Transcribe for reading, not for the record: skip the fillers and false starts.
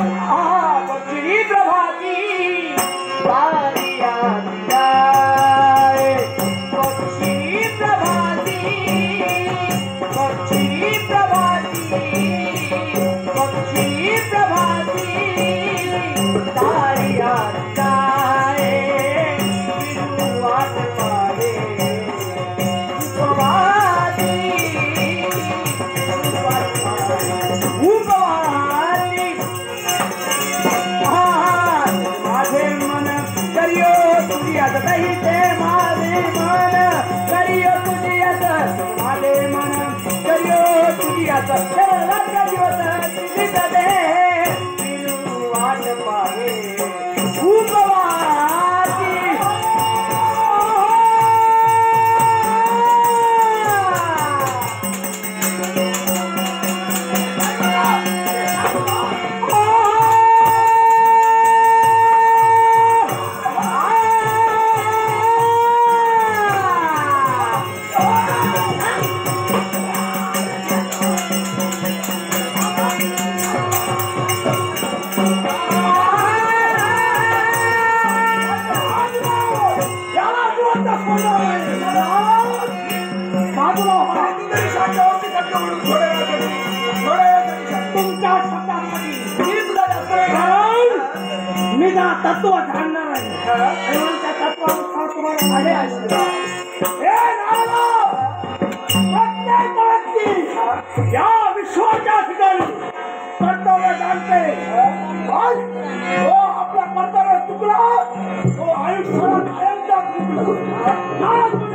बक्षी प्रभाती बारिया जाए बक्षी प्रभाती बक्षी प्रभाती बक्षी प्रभाती बारिया जाए विरुवात पावे उपवादी उपवादी माझे मन करियो तुझी आता काही ते माझे मन करियो तुझी आता माझे मन करियो तुझी आता चला करियो तुझी दे वाट पावे उपवादी तत्व जाणणार आहे त्या तत्वानुसार तुम्हाला माझे आशीर्वाद प्रत्येक व्यक्ती या विश्वाच्या ठिकाणी कर्तव्य जाणते तो आपला कर्तव्य चुकला तो आयुष्याला कायमचा चुकला